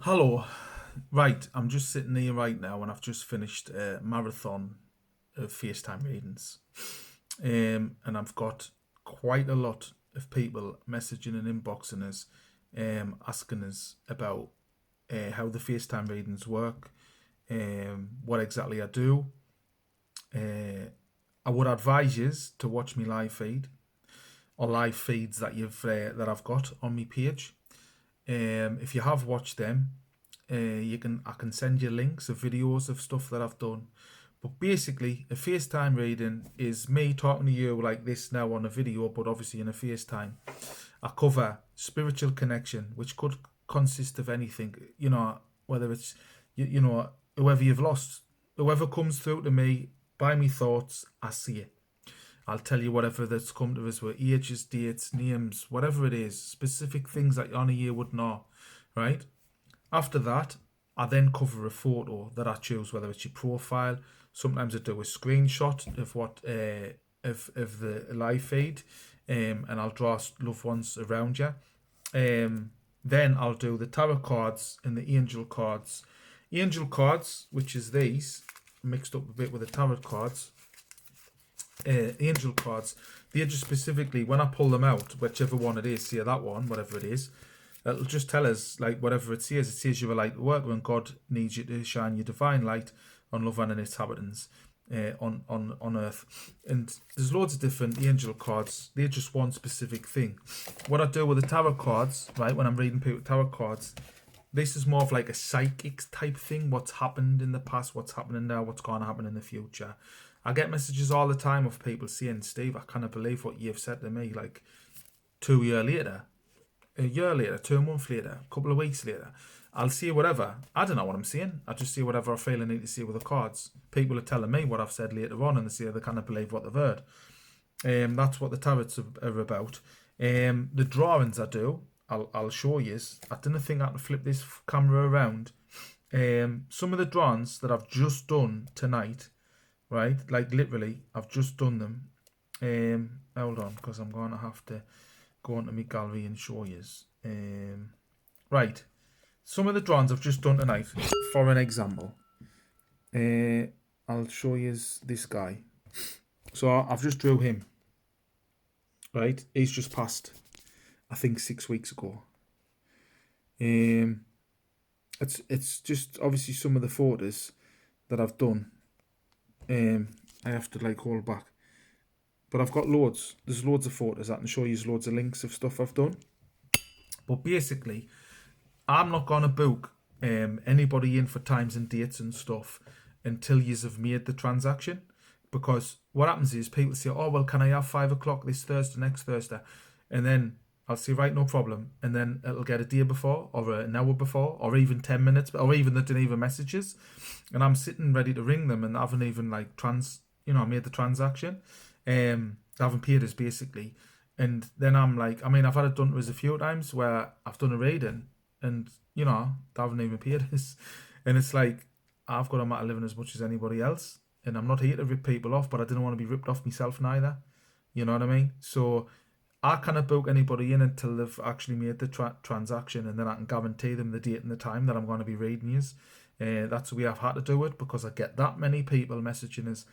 Hello. Right, I'm just sitting here right now and I've just finished a marathon of FaceTime readings. And I've got quite a lot of people messaging and inboxing us, asking us about how the FaceTime readings work, what exactly I do. I would advise you to watch me live feed or live feeds that I've got on my page. If you have watched them, I can send you links of videos of stuff that I've done. But basically, a FaceTime reading is me talking to you like this now on a video, but obviously in a FaceTime. I cover spiritual connection, which could consist of anything, whether it's, whoever you've lost, whoever comes through to me by me thoughts, I see it. I'll tell you whatever that's come to us with ages, dates, names, whatever it is, specific things that only you would know, right? After that, I then cover a photo that I choose, whether it's your profile. Sometimes I do a screenshot of what of the live feed, and I'll draw loved ones around you. Then I'll do the tarot cards and the angel cards. Angel cards, which is these, mixed up a bit with the tarot cards. Angel cards, they're just specifically when I pull them out, whichever one it is, say that one, whatever it is, it'll just tell us like whatever it says. It says you're a light to work when God needs you to shine your divine light on love and its inhabitants on earth. And there's loads of different angel cards. They're just one specific thing. What I do with the tarot cards, right, when I'm reading people tarot cards, this is more of like a psychic type thing. What's happened in the past, what's happening now, what's going to happen in the future. I get messages all the time of people saying, Steve, I can't believe what you've said to me. Like 2 years later, a year later, 2 months later, a couple of weeks later, I'll see whatever. I don't know what I'm saying. I just see whatever I feel I need to see with the cards. People are telling me what I've said later on, and they say they can't believe what they've heard. That's what the tarots are about. The drawings I do, I'll show you. I didn't think I could flip this camera around. Some of the drawings that I've just done tonight, right? Like literally, I've just done them. Hold on, because I'm going to have to go onto my gallery and show you. Right, some of the drawings I've just done tonight, for an example. I'll show you this guy. So I've just drew him. Right, he's just passed, I think 6 weeks ago. It's just obviously some of the photos that I've done. I have to like hold back. But I've got loads. There's loads of photos. I can show you loads of links of stuff I've done. But basically, I'm not going to book anybody in for times and dates and stuff until you have made the transaction. Because what happens is people say, oh, well, can I have 5 o'clock this Thursday, next Thursday? And then I'll say, right, no problem. And then it'll get a day before or an hour before or even 10 minutes or even they didn't even messages. And I'm sitting ready to ring them and I haven't even like made the transaction. I haven't paid us basically. And then I'm like, I mean, I've had it done to us a few times where I've done a reading and, they haven't even paid us. And it's like, I've got a matter of living as much as anybody else. And I'm not here to rip people off, but I didn't want to be ripped off myself neither. You know what I mean? So I cannot book anybody in until they've actually made the transaction, and then I can guarantee them the date and the time that I'm going to be reading you. That's the way I've had to do it because I get that many people messaging us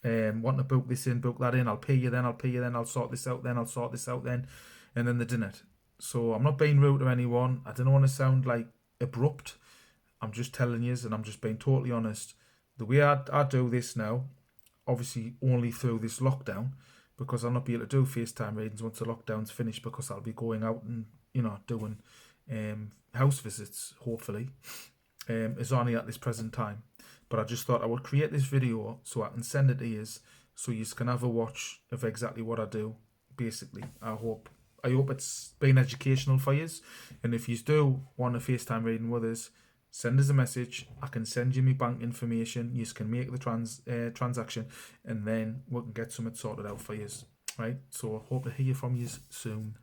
wanting to book this in, book that in. I'll pay you then, I'll sort this out then, I'll sort this out then. And then they didn't. So I'm not being rude to anyone. I don't want to sound like abrupt. I'm just telling you, and I'm just being totally honest. The way I do this now, obviously only through this lockdown, because I'll not be able to do FaceTime readings once the lockdown's finished because I'll be going out and, doing house visits, hopefully, is only at this present time. But I just thought I would create this video so I can send it to you so you can have a watch of exactly what I do, basically. I hope it's been educational for you. And if you do want a FaceTime reading with us, send us a message. I can send you my bank information. You can make the transaction, and then we can get something sorted out for you. Right? So I hope to hear from you soon.